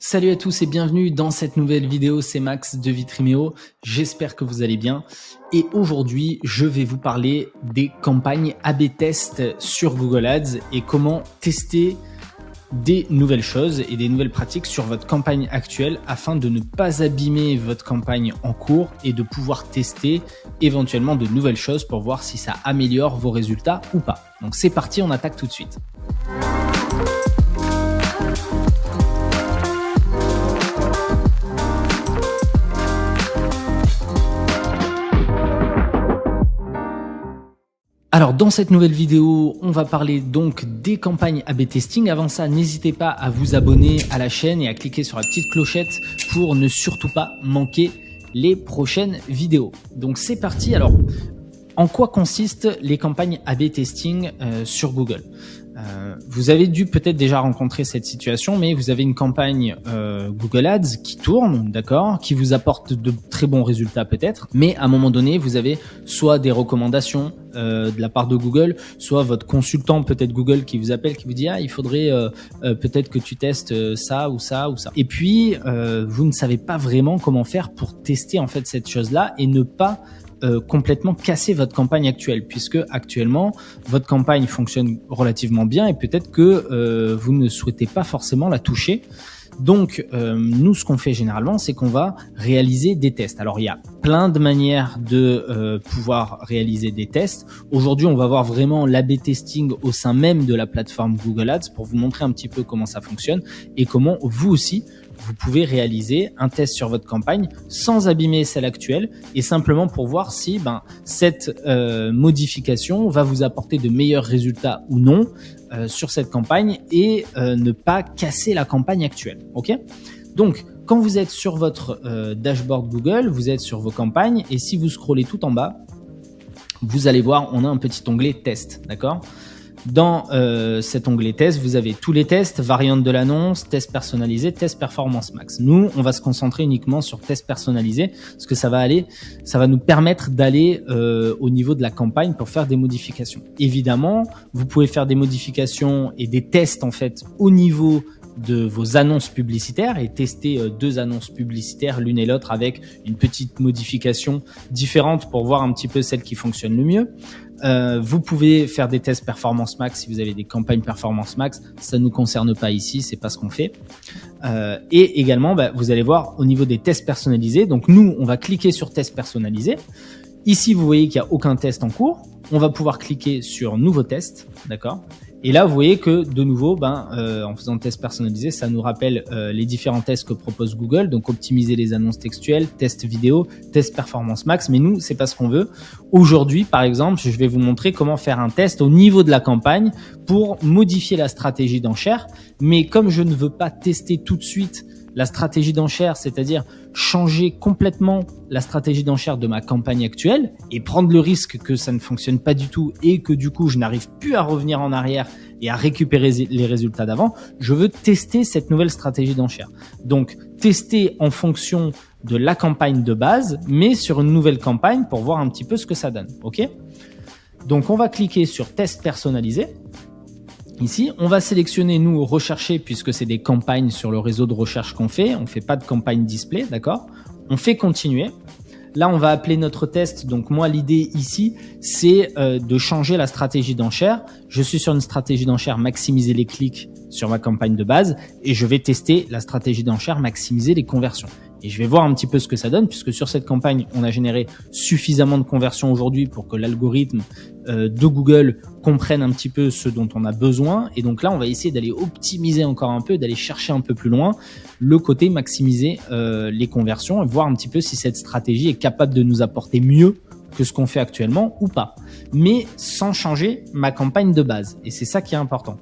Salut à tous et bienvenue dans cette nouvelle vidéo, c'est Max de Vitrymeo, j'espère que vous allez bien et aujourd'hui je vais vous parler des campagnes A/B test sur Google Ads et comment tester des nouvelles choses et des nouvelles pratiques sur votre campagne actuelle afin de ne pas abîmer votre campagne en cours et de pouvoir tester éventuellement de nouvelles choses pour voir si ça améliore vos résultats ou pas. Donc c'est parti, on attaque tout de suite. Alors dans cette nouvelle vidéo, on va parler donc des campagnes A/B testing. Avant ça, n'hésitez pas à vous abonner à la chaîne et à cliquer sur la petite clochette pour ne surtout pas manquer les prochaines vidéos. Donc c'est parti. Alors, en quoi consistent les campagnes A/B testing sur Google ? Vous avez dû peut-être déjà rencontrer cette situation, mais vous avez une campagne Google Ads qui tourne, d'accord, qui vous apporte de très bons résultats peut-être, mais à un moment donné, vous avez soit des recommandations de la part de Google, soit votre consultant peut-être Google qui vous appelle, qui vous dit il faudrait peut-être que tu testes ça ou ça ou ça. Et puis vous ne savez pas vraiment comment faire pour tester en fait cette chose-là et ne pas complètement casser votre campagne actuelle, puisque actuellement votre campagne fonctionne relativement bien et peut-être que vous ne souhaitez pas forcément la toucher. Donc nous, ce qu'on fait généralement, c'est qu'on va réaliser des tests. Alors il y a plein de manières de pouvoir réaliser des tests. Aujourd'hui, on va voir vraiment l'A/B testing au sein même de la plateforme Google Ads pour vous montrer un petit peu comment ça fonctionne et comment vous aussi vous pouvez réaliser un test sur votre campagne sans abîmer celle actuelle et simplement pour voir si cette modification va vous apporter de meilleurs résultats ou non sur cette campagne et ne pas casser la campagne actuelle. Ok ? Donc, quand vous êtes sur votre dashboard Google, vous êtes sur vos campagnes et si vous scrollez tout en bas, vous allez voir, on a un petit onglet test, d'accord ? Dans cet onglet test, vous avez tous les tests, variantes de l'annonce, tests personnalisés, tests performance max. Nous, on va se concentrer uniquement sur tests personnalisés parce que ça va nous permettre d'aller au niveau de la campagne pour faire des modifications. Évidemment, vous pouvez faire des modifications et des tests en fait au niveau de vos annonces publicitaires et tester deux annonces publicitaires l'une et l'autre avec une petite modification différente pour voir un petit peu celle qui fonctionne le mieux. Vous pouvez faire des tests performance max si vous avez des campagnes performance max. Ça ne nous concerne pas ici, c'est pas ce qu'on fait. Et également, vous allez voir au niveau des tests personnalisés. Donc nous, on va cliquer sur tests personnalisés. Ici, vous voyez qu'il n'y a aucun test en cours. On va pouvoir cliquer sur nouveau test, d'accord ? Et là, vous voyez que de nouveau, en faisant test personnalisé, ça nous rappelle les différents tests que propose Google. Donc, optimiser les annonces textuelles, test vidéo, test performance max. Mais nous, c'est pas ce qu'on veut. Aujourd'hui, par exemple, je vais vous montrer comment faire un test au niveau de la campagne pour modifier la stratégie d'enchère. Mais comme je ne veux pas tester tout de suite la stratégie d'enchère, c'est-à-dire changer complètement la stratégie d'enchère de ma campagne actuelle et prendre le risque que ça ne fonctionne pas du tout et que du coup je n'arrive plus à revenir en arrière et à récupérer les résultats d'avant, je veux tester cette nouvelle stratégie d'enchère. Donc tester en fonction de la campagne de base, mais sur une nouvelle campagne pour voir un petit peu ce que ça donne. Ok ? Donc on va cliquer sur test personnalisé. Ici, on va sélectionner, nous, rechercher, puisque c'est des campagnes sur le réseau de recherche qu'on fait. On ne fait pas de campagne display, d'accord ? On fait continuer. Là, on va appeler notre test. Donc, moi, l'idée ici, c'est de changer la stratégie d'enchère. Je suis sur une stratégie d'enchère maximiser les clics sur ma campagne de base et je vais tester la stratégie d'enchère maximiser les conversions. Et je vais voir un petit peu ce que ça donne puisque sur cette campagne, on a généré suffisamment de conversions aujourd'hui pour que l'algorithme de Google comprenne un petit peu ce dont on a besoin. Et donc là, on va essayer d'aller optimiser encore un peu, d'aller chercher un peu plus loin le côté maximiser les conversions et voir un petit peu si cette stratégie est capable de nous apporter mieux que ce qu'on fait actuellement ou pas. Mais sans changer ma campagne de base. Et c'est ça qui est important.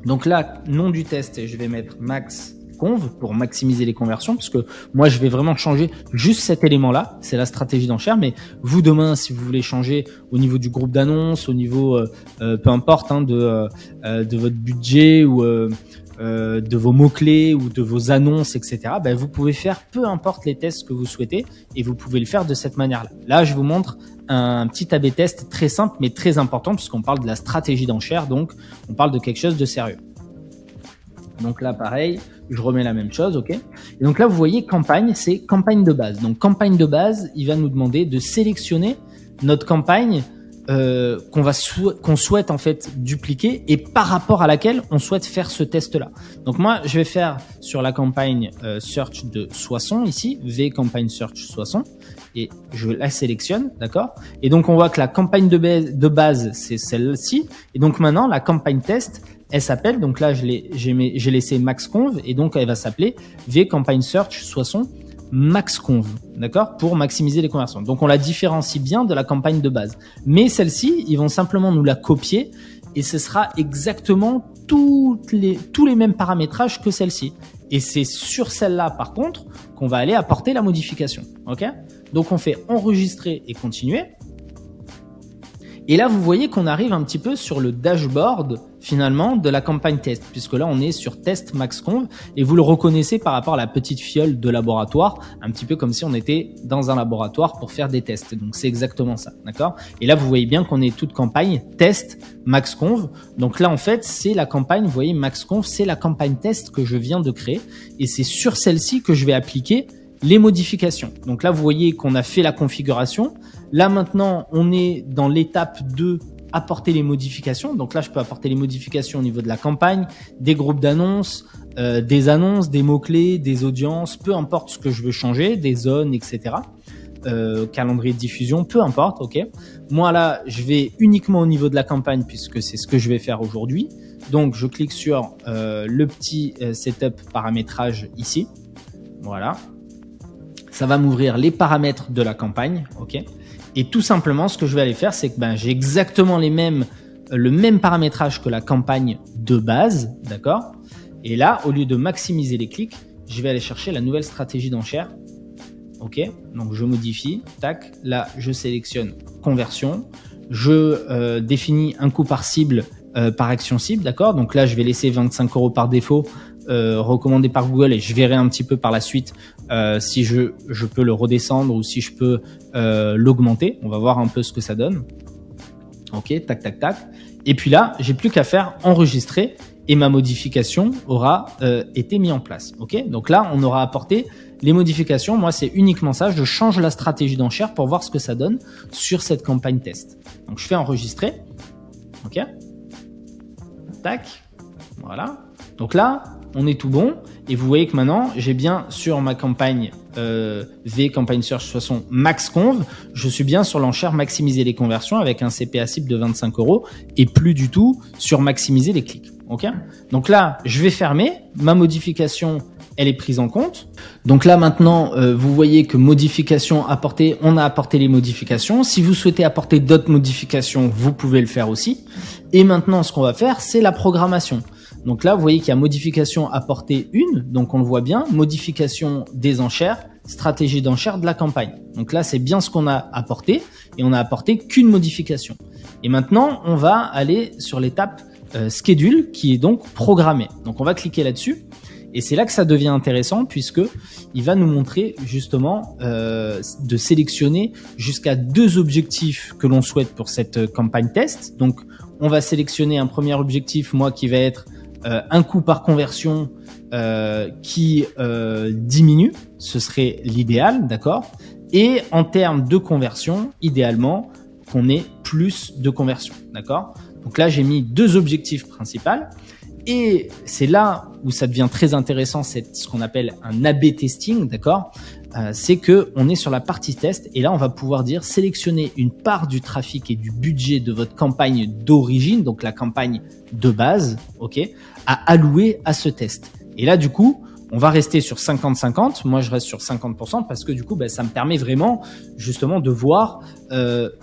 Donc là, nom du test, je vais mettre max conv pour maximiser les conversions parce que moi je vais vraiment changer juste cet élément là, c'est la stratégie d'enchère, mais vous demain si vous voulez changer au niveau du groupe d'annonces, au niveau peu importe de votre budget ou de vos mots-clés ou de vos annonces, etc., vous pouvez faire peu importe les tests que vous souhaitez et vous pouvez le faire de cette manière-là. Là, je vous montre un petit A/B test très simple mais très important puisqu'on parle de la stratégie d'enchère, donc on parle de quelque chose de sérieux. Donc là, pareil, je remets la même chose, ok. Et donc là, vous voyez campagne, c'est campagne de base. Donc campagne de base, il va nous demander de sélectionner notre campagne qu'on souhaite en fait dupliquer et par rapport à laquelle on souhaite faire ce test-là. Donc moi, je vais faire sur la campagne search de Soissons ici, V campagne search Soissons, et je la sélectionne, d'accord. Et donc on voit que la campagne de base c'est celle-ci, et donc maintenant la campagne test, elle s'appelle, donc là j'ai laissé maxconv, et donc elle va s'appeler V campagne search Soissons maxconv, d'accord, pour maximiser les conversions. Donc on la différencie bien de la campagne de base. Mais celle-ci, ils vont simplement nous la copier et ce sera exactement tous les mêmes paramétrages que celle-ci. Et c'est sur celle-là, par contre, qu'on va aller apporter la modification. Ok? Donc on fait enregistrer et continuer. Et là, vous voyez qu'on arrive un petit peu sur le dashboard finalement de la campagne test, puisque là, on est sur test maxconv et vous le reconnaissez par rapport à la petite fiole de laboratoire, un petit peu comme si on était dans un laboratoire pour faire des tests. Donc, c'est exactement ça, d'accord? Et là, vous voyez bien qu'on est toute campagne test maxconv. Donc là, en fait, c'est la campagne, vous voyez, maxconv, c'est la campagne test que je viens de créer et c'est sur celle-ci que je vais appliquer les modifications. Donc là, vous voyez qu'on a fait la configuration. Là, maintenant, on est dans l'étape de apporter les modifications. Donc là, je peux apporter les modifications au niveau de la campagne, des groupes d'annonces, des annonces, des mots-clés, des audiences, peu importe ce que je veux changer, des zones, etc. Calendrier de diffusion, peu importe, ok. Moi, là, je vais uniquement au niveau de la campagne puisque c'est ce que je vais faire aujourd'hui. Donc, je clique sur le petit setup paramétrage ici. Voilà. Ça va m'ouvrir les paramètres de la campagne, ok. Et tout simplement, ce que je vais aller faire, c'est que j'ai exactement le même paramétrage que la campagne de base, d'accord. Et là, au lieu de maximiser les clics, je vais aller chercher la nouvelle stratégie d'enchère, ok. Donc je modifie, tac. Là, je sélectionne conversion, je définis un coût par cible, par action cible, d'accord. Donc là, je vais laisser 25 € par défaut. Recommandé par Google et je verrai un petit peu par la suite si je peux le redescendre ou si je peux l'augmenter. On va voir un peu ce que ça donne. Ok, tac, tac, tac. Et puis là, j'ai plus qu'à faire enregistrer et ma modification aura été mise en place. Ok, donc là, on aura apporté les modifications. Moi, c'est uniquement ça. Je change la stratégie d'enchère pour voir ce que ça donne sur cette campagne test. Donc, je fais enregistrer. Ok, tac, voilà. Donc là, on est tout bon et vous voyez que maintenant j'ai bien sur ma campagne V campagne search Soissons maxconv, je suis bien sur l'enchère maximiser les conversions avec un CPA cible de 25 € et plus du tout sur maximiser les clics. Ok, donc là je vais fermer, ma modification elle est prise en compte. Donc là maintenant vous voyez que modification apportée, on a apporté les modifications. Si vous souhaitez apporter d'autres modifications, vous pouvez le faire aussi. Et maintenant ce qu'on va faire, c'est la programmation. Donc là, vous voyez qu'il y a modification apportée 1, donc on le voit bien, modification des enchères, stratégie d'enchère de la campagne. Donc là, c'est bien ce qu'on a apporté et on a apporté qu'une modification. Et maintenant, on va aller sur l'étape schedule qui est donc programmée. Donc on va cliquer là-dessus et c'est là que ça devient intéressant puisque il va nous montrer justement de sélectionner jusqu'à 2 objectifs que l'on souhaite pour cette campagne test. Donc on va sélectionner un premier objectif, moi qui va être un coût par conversion qui diminue, ce serait l'idéal, d'accord. Et en termes de conversion, idéalement, qu'on ait plus de conversion, d'accord. Donc là, j'ai mis 2 objectifs principaux. Et c'est là où ça devient très intéressant, c'est ce qu'on appelle un A/B testing, d'accord. C'est que on est sur la partie test et là on va pouvoir dire sélectionner une part du trafic et du budget de votre campagne d'origine, donc la campagne de base, ok, à allouer à ce test. Et là du coup, on va rester sur 50-50. Moi, je reste sur 50% parce que du coup, ça me permet vraiment justement de voir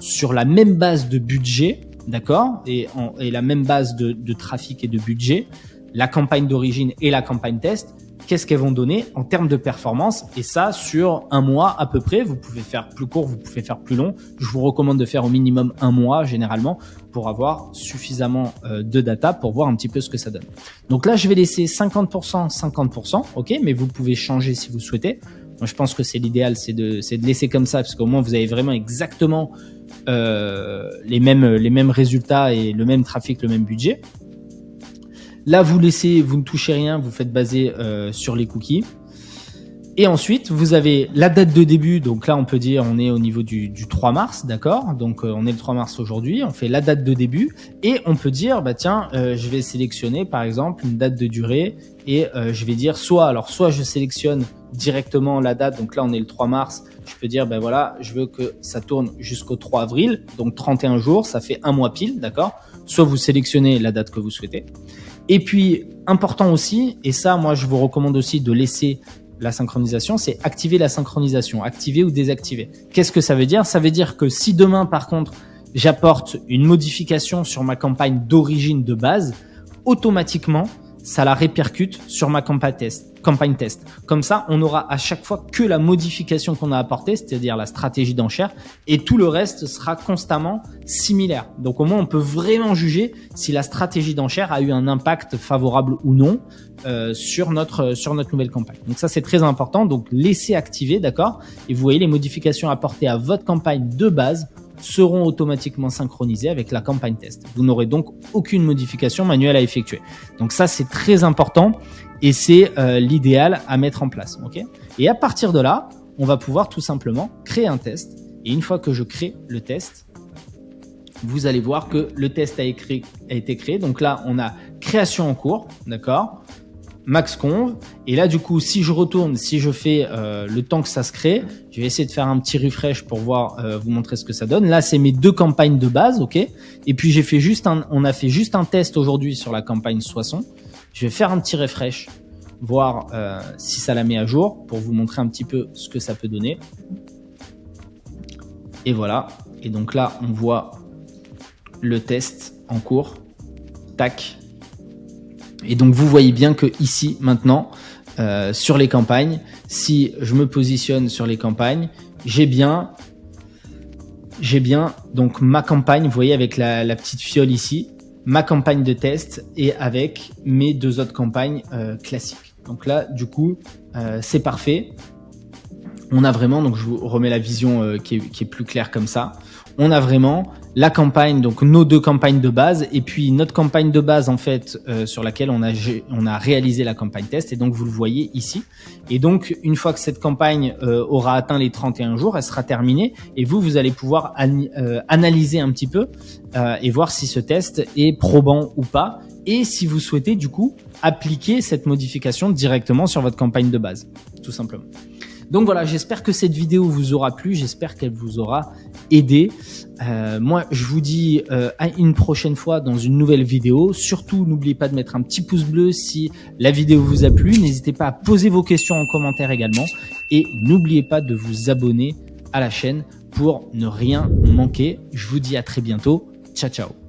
sur la même base de budget, d'accord, et la même base de trafic et de budget, la campagne d'origine et la campagne test, qu'est-ce qu'elles vont donner en termes de performance. Et ça, sur un mois à peu près. Vous pouvez faire plus court, vous pouvez faire plus long. Je vous recommande de faire au minimum un mois généralement pour avoir suffisamment de data pour voir un petit peu ce que ça donne. Donc là, je vais laisser 50%, 50%, ok, mais vous pouvez changer si vous souhaitez. Moi, je pense que c'est l'idéal, c'est de laisser comme ça parce qu'au moins vous avez vraiment exactement les mêmes résultats et le même trafic, le même budget. Là, vous ne touchez rien, vous faites baser sur les cookies. Et ensuite, vous avez la date de début. Donc là, on peut dire on est au niveau du 3 mars, d'accord? Donc on est le 3 mars aujourd'hui. On fait la date de début et on peut dire bah tiens, je vais sélectionner par exemple une date de durée et je vais dire soit je sélectionne directement la date. Donc là, on est le 3 mars. Je peux dire ben voilà, je veux que ça tourne jusqu'au 3 avril, donc 31 jours, ça fait un mois pile, d'accord? Soit vous sélectionnez la date que vous souhaitez. Et puis important aussi, et ça moi je vous recommande aussi de laisser la synchronisation, c'est activer la synchronisation, activer ou désactiver. Qu'est-ce que ça veut dire? Ça veut dire que si demain, par contre, j'apporte une modification sur ma campagne d'origine de base, automatiquement, ça la répercute sur ma campagne test. Comme ça, on aura à chaque fois que la modification qu'on a apportée, c'est-à-dire la stratégie d'enchère, et tout le reste sera constamment similaire. Donc au moins, on peut vraiment juger si la stratégie d'enchère a eu un impact favorable ou non sur notre nouvelle campagne. Donc ça, c'est très important. Donc laissez activer, d'accord? Et vous voyez, les modifications apportées à votre campagne de base seront automatiquement synchronisés avec la campagne test. Vous n'aurez donc aucune modification manuelle à effectuer. Donc ça, c'est très important et c'est l'idéal à mettre en place. Ok? Et à partir de là, on va pouvoir tout simplement créer un test. Et une fois que je crée le test, vous allez voir que le test a été créé. Donc là, on a création en cours, d'accord? MaxConv. Et là, du coup, si je retourne, si je fais le temps que ça se crée, je vais essayer de faire un petit refresh pour voir, vous montrer ce que ça donne. Là, c'est mes deux campagnes de base, ok. Et puis j'ai fait on a fait juste un test aujourd'hui sur la campagne Soissons. Je vais faire un petit refresh, voir si ça la met à jour pour vous montrer un petit peu ce que ça peut donner. Et voilà. Et donc là, on voit le test en cours. Tac. Et donc vous voyez bien que ici maintenant sur les campagnes, si je me positionne sur les campagnes, j'ai bien donc ma campagne, vous voyez avec la petite fiole ici, ma campagne de test et avec mes deux autres campagnes classiques. Donc là du coup c'est parfait. On a vraiment, donc je vous remets la vision qui est plus claire comme ça. On a vraiment la campagne, donc nos deux campagnes de base et puis notre campagne de base en fait sur laquelle on a réalisé la campagne test et donc vous le voyez ici. Et donc une fois que cette campagne aura atteint les 31 jours, elle sera terminée et vous allez pouvoir analyser un petit peu et voir si ce test est probant ou pas et si vous souhaitez du coup appliquer cette modification directement sur votre campagne de base, tout simplement. Donc voilà, j'espère que cette vidéo vous aura plu, j'espère qu'elle vous aura aidé. Moi, je vous dis à une prochaine fois dans une nouvelle vidéo. Surtout, n'oubliez pas de mettre un petit pouce bleu si la vidéo vous a plu. N'hésitez pas à poser vos questions en commentaire également. Et n'oubliez pas de vous abonner à la chaîne pour ne rien manquer. Je vous dis à très bientôt. Ciao, ciao.